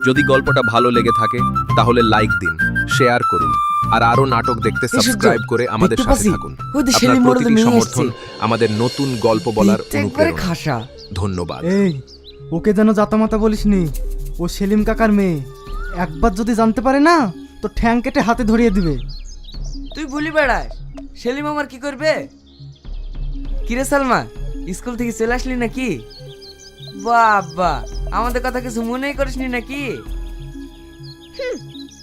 যদি গল্পটা ভালো লেগে থাকে তাহলে লাইক দিন, শেয়ার করুন আর আরো নাটক দেখতে সাবস্ক্রাইব করে আমাদের সাথে থাকুন। আপনার প্রতিটি সমর্থন আমাদের নতুন গল্প বলার অনুপ্রেরণা। ধন্যবাদ। এই ওকে যেন জাতামাতা বলিসনি, ও সেলিম কাকার মেয়ে। একবার যদি জানতে পারে না তো ঠ্যাং কেটে হাতে ধরিয়ে দিবে। তুই ভুলি বেড়াস, সেলিম আমার কি করবে? কিরে সালমা, স্কুল থেকে চলে আসলি নাকি? বাবা, আমাদের কথা কিছু মনেই করিসনি নাকি?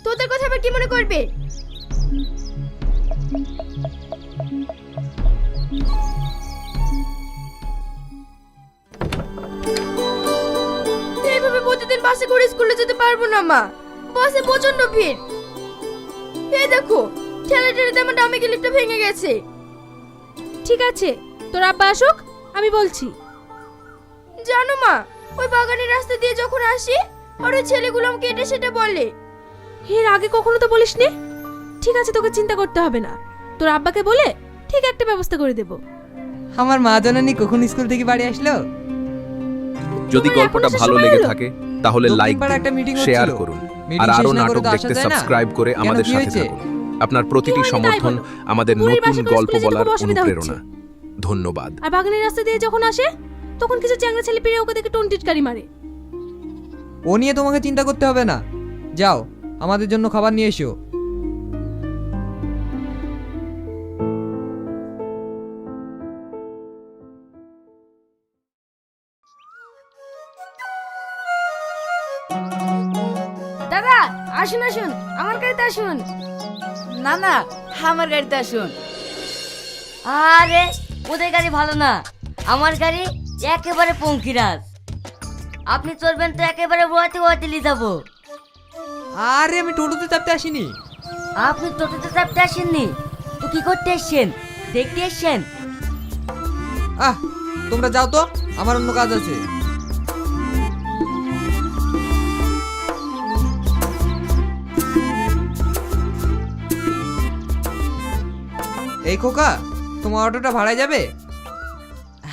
তোদের কথা আবার কি মনে করবে? এইভাবে প্রতিদিন বাসে করে স্কুলে যেতে পারবো না মা, বাসে প্রচন্ড ভিড়। এই দেখো ঠেলে আমার ডামি ক্লিপটা ভেঙে গেছে। ঠিক আছে, তোর আব্বা আসুক, আমি বলছি। জানো মা, ওই বাগানের রাস্তা দিয়ে যখন আসি আর ওই ছেলেগুলো আমাকে এটা সেটা বলে। এর আগে কখনো তো বলিসনি। ঠিক আছে, তোকে চিন্তা করতে হবে না, তোর আব্বাকে বলে ঠিক একটা ব্যবস্থা করে দেব। আমার মা জানানি কখন স্কুল থেকে বাড়ি আসলো? যদি তোমার গল্পটা এখন ভালো সময় লেগে হলো? থাকে তাহলে দক্ষিণ লাইক পাড়ায় একটা দিন, meeting শেয়ার হচ্ছিল। করুন Meeting আর শেষ আরো না করে নাটক তো আসা দেখতে যায় না। সাবস্ক্রাইব করে কেন, আমাদের কি সাথে হয়েছে? থাকুন। আপনার প্রতিটি কি হয়েছে তাই সমর্থন বলো। আমাদের বুড়ির নতুন বাসা করে গল্প স্কুলে যেতে বলার খুব অসুবিধা অনুপ্রেরণা। ধন্যবাদ। আর বাগানের রাস্তা দিয়ে যখন আসে তখন কিছু চ্যাংড়া ছেলে পেরে ওকে দেখে টন্টিটকারি মারে। ও নিয়ে তোমাকে চিন্তা করতে হবে না। যাও, আমাদের জন্য খাবার নিয়ে এসো। দাদা আসুন আসুন, আমার গাড়িতে আসুন। না না, আমার গাড়িতে আসুন। আরে ওদের গাড়ি ভালো না, আমার গাড়ি একেবারে পঙ্কিরাজ। আপনি চলবেন তো একেবারে ওয়াতে ওয়াতে নিয়ে যাবো। আরে আমি টোটোতে চাপতে আসিনি। আপনি টোটোতে চাপতে আসেননি তো কি করতে এসছেন? দেখতে এসছেন? তোমরা যাও তো, আমার অন্য কাজ আছে। এই খোকা, তোমার অটোটা ভাড়ায় যাবে?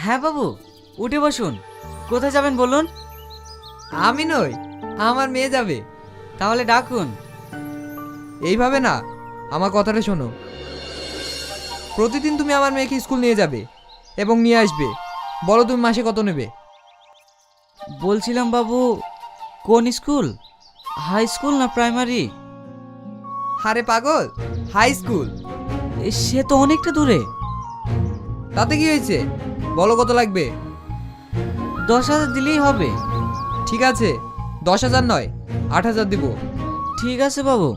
হ্যাঁ বাবু, উঠে বসুন। কোথায় যাবেন বলুন? আমি নই, আমার মেয়ে যাবে। তাহলে ডাকুন। এইভাবে না, আমার কথাটা শোনো। প্রতিদিন তুমি আমার মেয়েকে স্কুল নিয়ে যাবে এবং নিয়ে আসবে। বলো তুমি মাসে কত নেবে? বলছিলাম বাবু, কোন স্কুল? হাই স্কুল না প্রাইমারি? আরে পাগল, হাই স্কুল। সে তো অনেকটা দূরে। তাতে কি হয়েছে? বলো কত লাগবে? 10,000 দিলেই হবে। ঠিক আছে, 10,000 নয়, 8,000 দিব। ঠিক আছে বাবু।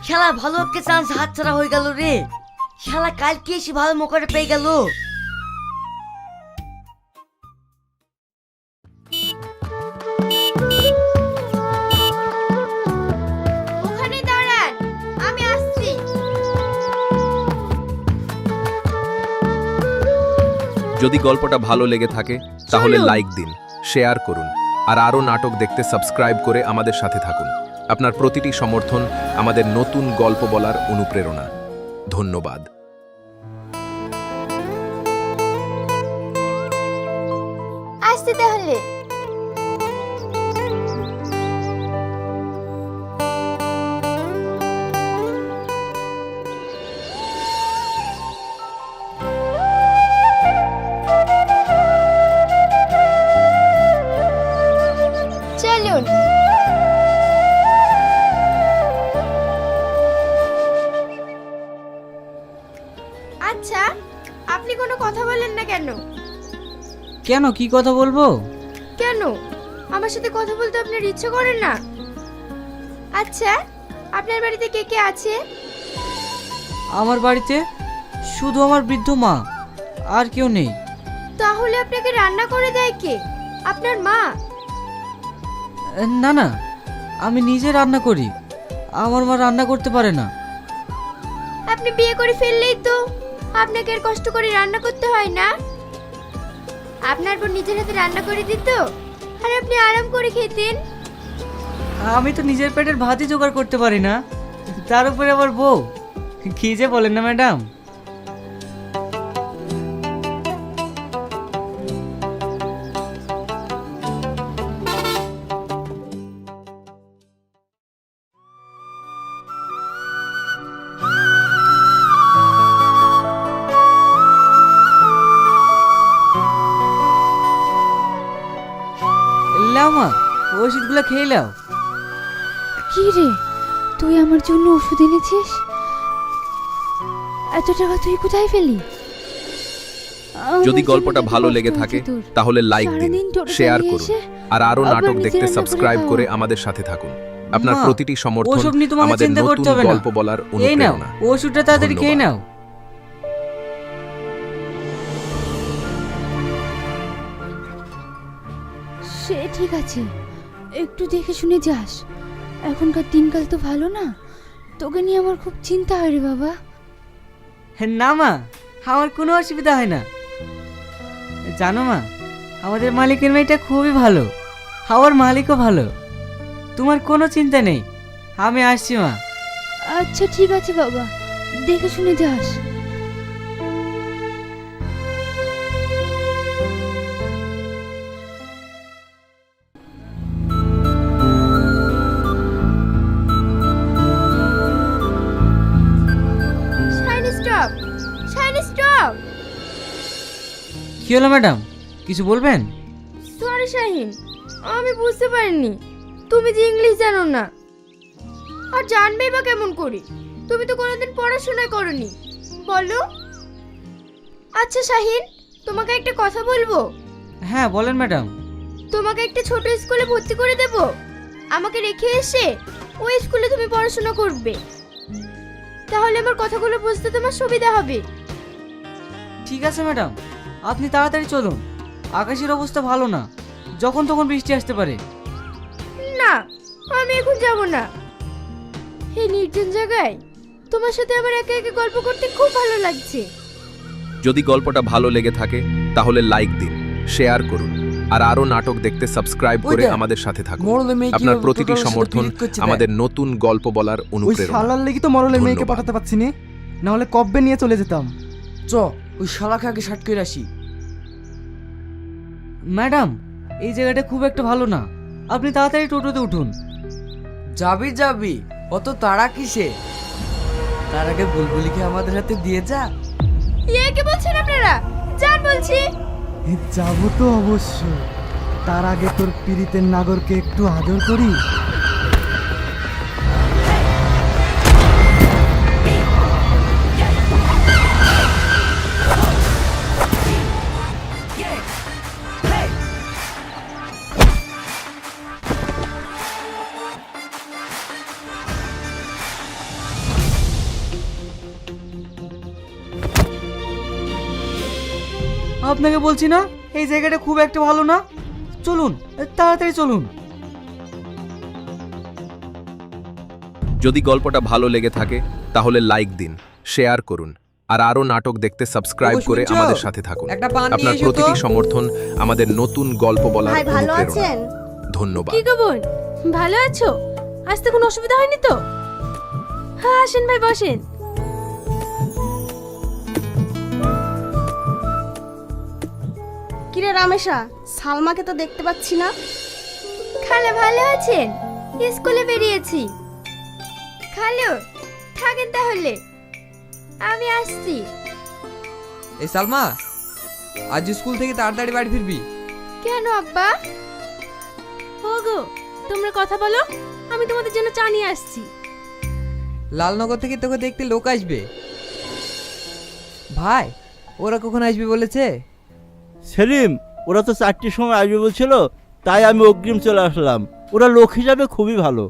শালা ভালো একটা চান্স হাতছাড়া হয়ে গেল রে। শালা কালকে এসে ভালো মোকাটা পেয়ে গেল। ওখানে দাঁড়ান, আমি আসছি। যদি গল্পটা ভালো লেগে থাকে তাহলে লাইক দিন, শেয়ার করুন আর আরো নাটক দেখতে সাবস্ক্রাইব করে আমাদের সাথে থাকুন। আপনার প্রতিটি সমর্থন আমাদের নতুন গল্প বলার অনুপ্রেরণা। ধন্যবাদ। আসছি তাহলে। চলুন। আচ্ছা, আপনি কোনো কথা বলেন না কেন? কেন, কি কথা বলবো? কেন আমার সাথে কথা বলতে আপনার ইচ্ছে করে না? আচ্ছা, আপনার বাড়িতে কে কে আছে? আমার বাড়িতে শুধু আমার বৃদ্ধ মা, আর কেউ নেই। তাহলে আপনাকে রান্না করে দেয় কে? আপনার মা? না না, আমি নিজে রান্না করি। আমার মা রান্না করতে পারে না। আপনি বিয়ে করে ফেললেই তো আপনাকে আর কষ্ট করে রান্না করতে হয় না। আপনার বোন নিজের হাতে রান্না করে দিত আর আপনি আরাম করে খেতেন। আমি তো নিজের পেটের ভাতই জোগাড় করতে পারি না, তার উপরে আবার বউ, কি যে বলেন না ম্যাডাম। লাও মা, ওষুধগুলো খেয়ে নাও। কি রে, তুই আমার জন্য ওষুধ এনেছিস? এত টাকা তুই কোথায় পেলি? যদি গল্পটা ভালো লেগে থাকে তাহলে লাইক দিন, শেয়ার করুন, আর আরো নাটক দেখতে সাবস্ক্রাইব করে আমাদের সাথে থাকুন। আপনার মা, প্রতিটি সমর্থন ওসব নিয়ে তোমাকে আমাদের চিন্তা নতুন করতে হবে না। গল্প বলার এই নাও, অনুপ্রেরণা। ওষুধটা তাড়াতাড়ি খেয়ে নাও। সে ঠিক আছে, একটু দেখে শুনে যাস। এখনকার দিনকাল তো ভালো না, তোকে নিয়ে আমার খুব চিন্তা হয় রে বাবা। না মা, আমার কোনো অসুবিধা হয় না। জানো মা, আমাদের মালিকের মেয়েটা খুবই ভালো, আমার মালিকও ভালো। তোমার কোনো চিন্তা নেই, আমি আসছি মা। আচ্ছা ঠিক আছে বাবা, দেখে শুনে যাস। Shiny stop, shiny stop. কি হলো ম্যাডাম, কিছু বলবেন? সরি শাহিন, আমি বুঝতে পারিনি তুমি যে ইংলিশ জানো না। আর জানবেই বা কেমন করি, তুমি তো কোনোদিন পড়াশোনা করনি। বলো। আচ্ছা শাহিন, তোমাকে একটা কথা বলবো। হ্যাঁ বলেন ম্যাডাম। তোমাকে একটা ছোট স্কুলে ভর্তি করে দেব, আমাকে রেখে এসে ওই স্কুলে তুমি পড়াশোনা করবে। তাহলে আমার কথাগুলো বুঝতে তোমার সুবিধা হবে। ঠিক আছে ম্যাডাম, আপনি তাড়াতাড়ি চলুন, আকাশের অবস্থা ভালো না, যখন তখন বৃষ্টি আসতে পারে। না, আমি এখন যাব না। এই নির্জন জায়গায় তোমার সাথে আমার একা একা গল্প করতে খুব ভালো লাগছে। যদি গল্পটা ভালো লেগে থাকে তাহলে লাইক দিন, শেয়ার করুন, আর আরো নাটক দেখতে সাবস্ক্রাইব করে ওই দেখ, আমাদের সাথে থাকুন। মরলে মেয়ে আপনার কিভাবে প্রতিটি টোটোর সাথে সমর্থন পিরিত করছে আমাদের নতুন গল্প বলার ওই অনুপ্রেরণা। শালার লেগে তো মরলের মেয়েকে ধন্যবাদ। পাঠাতে পারছি নি, না হলে কব্বে নিয়ে চলে যেতাম। চ, ওই শালাকে আগে শার্ট করে আসি। ম্যাডাম, এই জায়গাটা খুব একটা ভালো না, আপনি তাড়াতাড়ি টোটোতে উঠুন। যাবি যাবি, অত তাড়া কিসে? তার আগে বুলবুলিকে আমাদের হাতে দিয়ে যা। ইয়ে কি বলছেন আপনারা? যান বলছি। যাবো তো অবশ্যই, তার আগে তোর পীড়িতের নাগরকে একটু আদর করি। আপনাকে বলছি না, এই জায়গাটা খুব একটা ভালো না, চলুন তাড়াতাড়ি চলুন। যদি গল্পটা ভালো লেগে থাকে তাহলে লাইক দিন, শেয়ার করুন, আর আরো নাটক দেখতে সাবস্ক্রাইব ওগো, করে শুনছো? আমাদের সাথে থাকুন। একটা পান নিয়ে আপনার এসো তো। প্রতিটি সমর্থন আমাদের নতুন গল্প বলার অনুপ্রেরণা। ধন্যবাদ। কি গো বোন, ভালো আছো? আসতে কোনো অসুবিধা হয়নি তো? হ্যাঁ আসেন ভাই, বসেন। কিরে রামেশা, সালমাকে তো দেখতে পাচ্ছি না। খালা ভালো আছেন? স্কুলে বেরিয়েছি। খালু থাকেন তাহলে, আমি আসছি। এই সালমা, আজ স্কুল থেকে তাড়াতাড়ি বাড়ি ফিরবি। কেন আব্বা? ওগো, তোমরা কথা বলো, আমি তোমাদের জন্য চা নিয়ে আসছি। লালনগর থেকে তোকে দেখতে লোক আসবে। ভাই, ওরা কখন আসবে বলেছে? সেলিম, ওরা তো 4টের সময় আসবে বলছিল, তাই আমি অগ্রিম চলে আসলাম। ওরা লোক হিসাবে খুবই ভালো।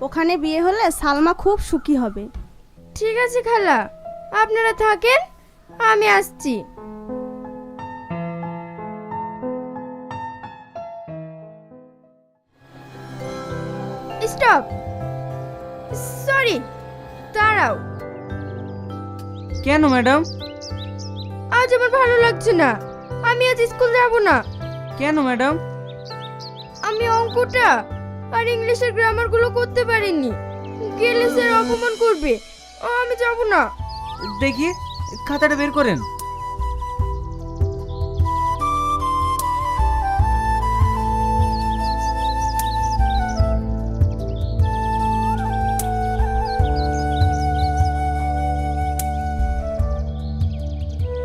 ওখানে বিয়ে হলে সালমা খুব সুখী হবে। ঠিক আছে খালা, আপনারা থাকেন, আমি আসছি। স্টপ, সরি, দাঁড়াও। কেন ম্যাডাম? আজ আমার ভালো লাগছে না, আমি আজ স্কুল যাব না। কেন ম্যাডাম? আমি অঙ্কটা আর ইংলিশের গ্রামারগুলো করতে পারিনি, গেলে স্যার অপমান করবে, আমি যাব না। দেখি খাতাটা বের করেন।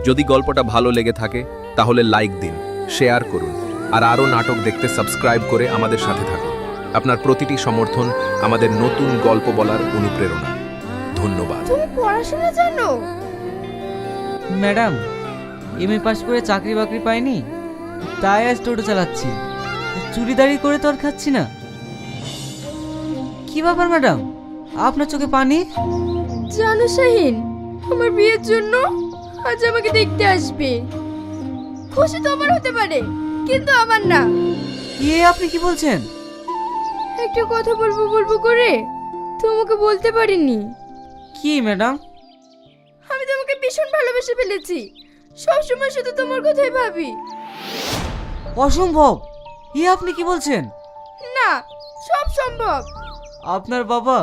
যদি গল্পটা ভালো লেগে থাকে তাহলে লাইক দিন, শেয়ার করুন, আর আরও নাটক দেখতে সাবস্ক্রাইব করে আমাদের সাথে থাকুন। আপনার প্রতিটি সমর্থন আমাদের নতুন গল্প বলার অনুপ্রেরণা। ধন্যবাদ। তুমি পড়াশোনা জানো? ম্যাডাম, এমএ পাস করে চাকরি বাকরি পাইনি, তাই আজ টোটো চালাচ্ছি। চুরিদারি করে তো আর খাচ্ছি না। কি ব্যাপার ম্যাডাম, আপনার চোখে পানি? জানো শাহিন, আমার বিয়ের জন্য আজ আমাকে দেখতে আসবে। খুশি তো আমার হতে পারে, কিন্তু আমার না। আপনি কি বলছেন? একটা কথা বলবো বলবো করে তোমাকে বলতে পারিনি। কি ম্যাডাম? আমি তোমাকে ভীষণ ভালোবেসে ফেলেছি, সবসময় শুধু তোমার কথাই ভাবি। অসম্ভব! আপনি কি বলছেন? না, সব সম্ভব। আপনার বাবা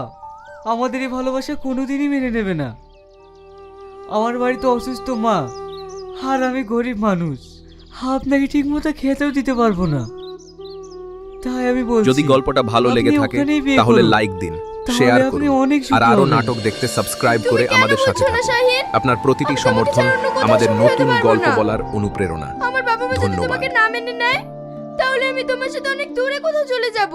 আমাদের এই ভালোবাসা কোনোদিনই মেনে নেবে না। আমার বাড়িতে অসুস্থ মা, আর আমি গরিব মানুষ, আপনাকে ঠিক মতো খেতেও দিতে পারবো না। তাই আমি বলছি, যদি গল্পটা ভালো লেগে আপনি থাকে ওখানেই বিয়ে তাহলে করুন। লাইক দিন, তাহলে শেয়ার আপনি করুন, অনেক সুখী আর আরও হবেন। নাটক দেখতে সাবস্ক্রাইব করে তুমি আমাদের কেন সাথে বুঝছো না, থাকুন। শাহিন? আপনার প্রতিটি আমি তোমাকে সমর্থন ছাড়া অন্য কোথাও আমাদের সুখী হতে নতুন পারবো গল্প না। বলার অনুপ্রেরণা। আমার বাবা মা যদি ধন্যবাদ। তোমাকে না মেনে নেয়, তাহলে আমি তোমার সাথে অনেক দূরে কোথাও চলে যাব।